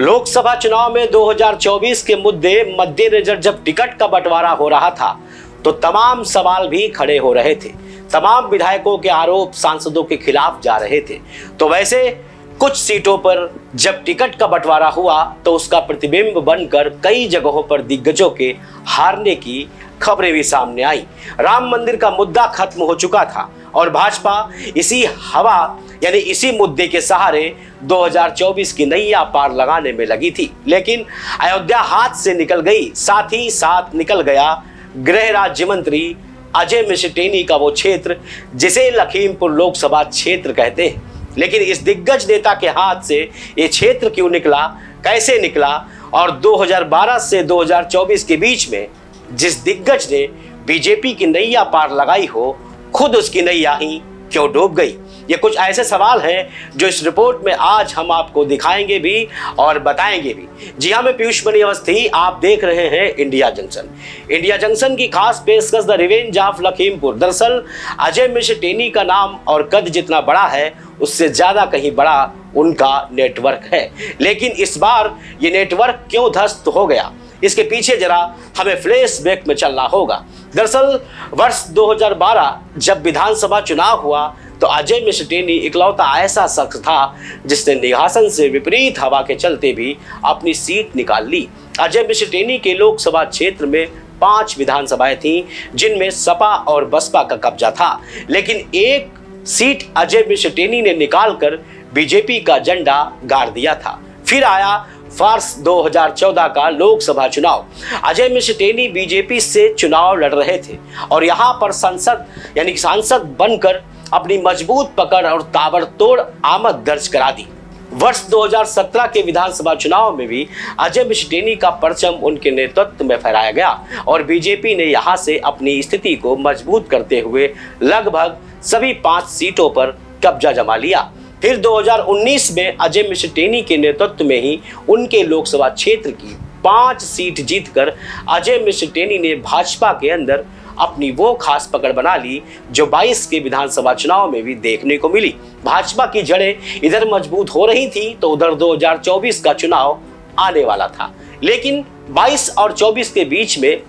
लोकसभा चुनाव में 2024 के मुद्दे मद्देनजर जब टिकट का बंटवारा हो रहा था तो तमाम सवाल भी खड़े हो रहे थे। तमाम विधायकों के आरोप सांसदों के खिलाफ जा रहे थे। तो वैसे कुछ सीटों पर जब टिकट का बंटवारा हुआ तो उसका प्रतिबिंब बनकर कई जगहों पर दिग्गजों के हारने की खबरें भी सामने आई। राम मंदिर का मुद्दा खत्म हो चुका था और भाजपा इसी हवा यानी इसी मुद्दे के सहारे 2024 की नैया पार लगाने में लगी थी। लेकिन अयोध्या हाथ से निकल गई, साथ ही साथ निकल गया गृह राज्य मंत्री अजय मिश्र टेनी का वो क्षेत्र जिसे लखीमपुर लोकसभा क्षेत्र कहते हैं। लेकिन इस दिग्गज नेता के हाथ से ये क्षेत्र क्यों निकला, कैसे निकला और 2012 से 2024 के बीच में जिस दिग्गज ने बीजेपी की नैया पार लगाई हो, खुद उसकी नैया ही क्यों डूब गई? ये कुछ ऐसे सवाल हैं जो इस रिपोर्ट में आज हम आपको दिखाएंगे भी और बताएंगे भी। जी हाँ, मैं पीयूष मनी अवस्थी, आप देख रहे हैं इंडिया जंक्शन। इंडिया जंक्शन की खास पेशकश द रिवेंज ऑफ लखीमपुर। दरअसल अजय मिश्र टेनी का नाम और कद जितना बड़ा है उससे ज्यादा कहीं बड़ा उनका नेटवर्क है। लेकिन इस बार ये नेटवर्क क्यों ध्वस्त हो गया, इसके पीछे जरा हमें फ्लैशबैक में चलना होगा। दरअसल वर्ष 2012 जब विधानसभा चुनाव हुआ तो अजय मिश्र टेनी इकलौता ऐसा शख्स था जिसने निघासन से विपरीत हवा के चलते भी अपनी सीट निकाल ली। अजय मिश्र टेनी के लोकसभा क्षेत्र में 5 विधानसभाएं थीं जिनमें सपा और बसपा का कब्जा था। लेकिन एक सीट अजय मिश्र टेनी ने निकालकर बीजेपी का झंडा गाड़ दिया था। फिर आया वर्ष 2014 का लोकसभा चुनाव। अजय मिश्र टेनी बीजेपी से चुनाव लड़ रहे थे और यहाँ पर सांसद बनकर अपनी मजबूत पकड़ और ताबड़तोड़ आमद दर्ज करा दी। वर्ष 2017 के विधानसभा चुनाव में भी अजय मिश्र टेनी का परचम उनके नेतृत्व में फहराया गया और बीजेपी ने यहां से अपनी स्थिति को मजबूत करते हुए लगभग सभी 5 सीटों पर कब्जा जमा लिया। फिर 2019 में अजय मिश्र टेनी के नेतृत्व में ही उनके लोकसभा क्षेत्र की 5 सीट जीतकर अजय मिश्र टेनी ने भाजपा के अंदर अपनी वो खास पकड़ बना ली जो 22 के विधानसभा चुनाव में भी देखने को मिली। भाजपा की जड़ें इधर मजबूत हो रही थी तो उधर 2024 का चुनाव आने वाला था। लेकिन 22 और 24 के बीच में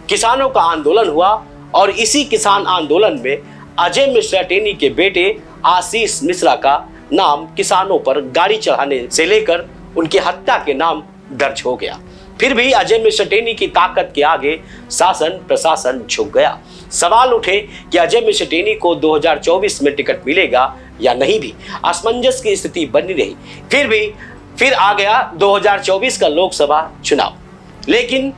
किसानों का आंदोलन हुआ और इसी किसान आंदोलन में अजय मिश्रा टेनी के बेटे आशीष मिश्रा का नाम किसानों पर गाड़ी चढ़ाने से लेकर उनकी हत्या के नाम दर्ज हो गया। फिर भी अजय मिश्र टेनी की ताकत के आगे शासन प्रशासन झुक गया। सवाल उठे कि अजय मिश्र टेनी को 2024 में टिकट मिलेगा या नहीं, भी असमंजस की स्थिति बनी रही। फिर आ गया 2024 का लोकसभा चुनाव। लेकिन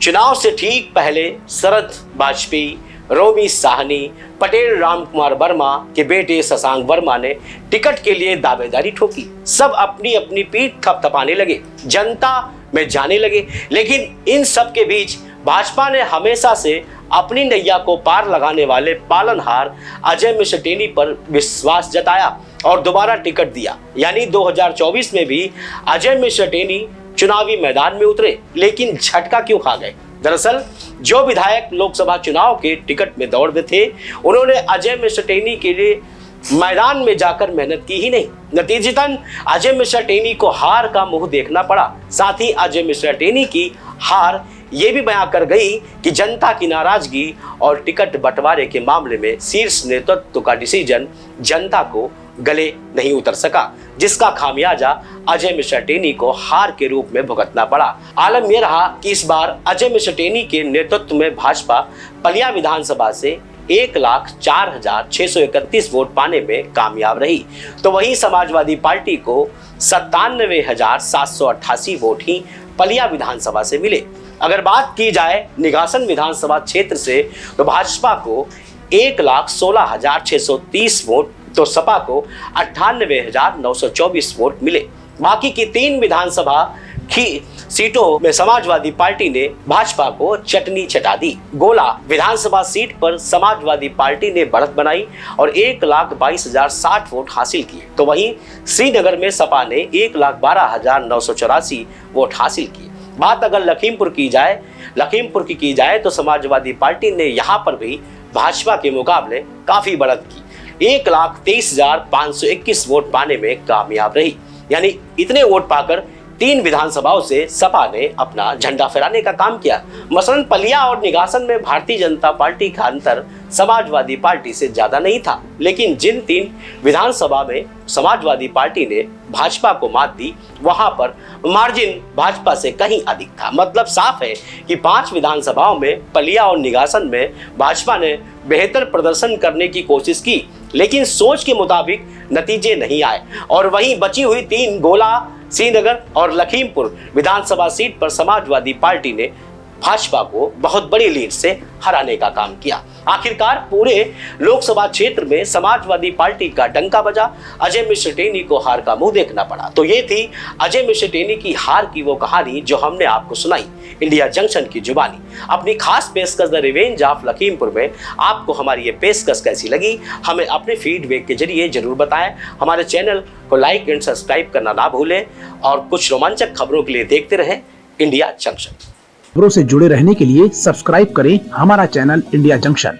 चुनाव से ठीक पहले शरद वाजपेयी, रोमी साहनी, पटेल राम कुमार वर्मा के बेटे शशांक वर्मा ने टिकट के लिए दावेदारी ठोकी। सब अपनी अपनी पीठ थपथपाने लगे, जनता में जाने लगे। लेकिन इन सब के बीच भाजपा ने हमेशा से अपनी नैया को पार लगाने वाले पालनहार अजय मिश्र टेनी पर विश्वास जताया और दोबारा टिकट दिया। यानी 2024 में भी अजय मिश्र टेनी चुनावी मैदान में उतरे। लेकिन झटका क्यों खा गए? दरअसल जो विधायक लोकसभा चुनाव के टिकट में दौड़ में थे उन्होंने अजय मिश्र टेनी के लिए मैदान में जाकर मेहनत की ही नहीं। नतीजतन अजय मिश्रा टेनी को हार का मुंह देखना पड़ा। साथ ही अजय मिश्रा टेनी की हार ये भी बयां कर गई कि जनता की नाराजगी और टिकट बंटवारे के मामले में शीर्ष नेतृत्व का डिसीजन जनता को गले नहीं उतर सका, जिसका खामियाजा अजय मिश्रा टेनी को हार के रूप में भुगतना पड़ा। आलम यह रहा कि इस बार अजय मिश्रा टेनी के नेतृत्व में भाजपा पलिया विधानसभा से 1,04,631 वोट पाने में कामयाब रही। तो वहीं समाजवादी पार्टी को 97,788 वोट ही पलिया विधानसभा से मिले। अगर बात की जाए निघासन विधानसभा क्षेत्र से तो भाजपा को 1,16,630 वोट तो सपा को 98,924 वोट मिले। बाकी की 3 विधानसभा की सीटों में समाजवादी पार्टी ने भाजपा को चटनी चटा दी। गोला विधानसभा सीट पर समाजवादी पार्टी ने बढ़त बनाई और 1,22,060 वोट हासिल किए। तो वहीं श्रीनगर में सपा ने 1,12,984 वोट हासिल किए। बात अगर लखीमपुर की जाए तो समाजवादी पार्टी ने यहाँ पर भी भाजपा के मुकाबले काफी बढ़त की, 1,23,521 वोट पाने में कामयाब रही। यानी इतने वोट पाकर 3 विधानसभाओं से सपा ने अपना झंडा फहराने का काम किया। मसलन पलिया और निगासन में भारतीय जनता पार्टी का अंतर समाजवादी पार्टी से ज्यादा नहीं था, लेकिन जिन 3 विधानसभा में समाजवादी पार्टी ने भाजपा को मात दी, वहां पर मार्जिन भाजपा से कहीं अधिक था। मतलब साफ है कि 5 विधानसभाओं में पलिया और निगासन में भाजपा ने बेहतर प्रदर्शन करने की कोशिश की, लेकिन सोच के मुताबिक नतीजे नहीं आए। और वहीं बची हुई 3 गोला, श्रीनगर और लखीमपुर विधानसभा सीट पर समाजवादी पार्टी ने भाजपा को बहुत बड़ी लीड से हराने का काम किया। आखिरकार पूरे लोकसभा क्षेत्र में समाजवादी पार्टी का डंका बजा। अजय मिश्र टेनी को हार का मुंह देखना पड़ा। तो ये थी अजय मिश्र टेनी की हार की वो कहानी जो हमने आपको सुनाई इंडिया जंक्शन की जुबानी। अपनी खास पेशकश द रिवेंज ऑफ लखीमपुर में आपको हमारी ये पेशकश कैसी लगी, हमें अपने फीडबैक के जरिए जरूर बताएं। हमारे चैनल को लाइक एंड सब्सक्राइब करना ना भूलें और कुछ रोमांचक खबरों के लिए देखते रहें इंडिया जंक्शन। खबरों से जुड़े रहने के लिए सब्सक्राइब करें हमारा चैनल इंडिया जंक्शन।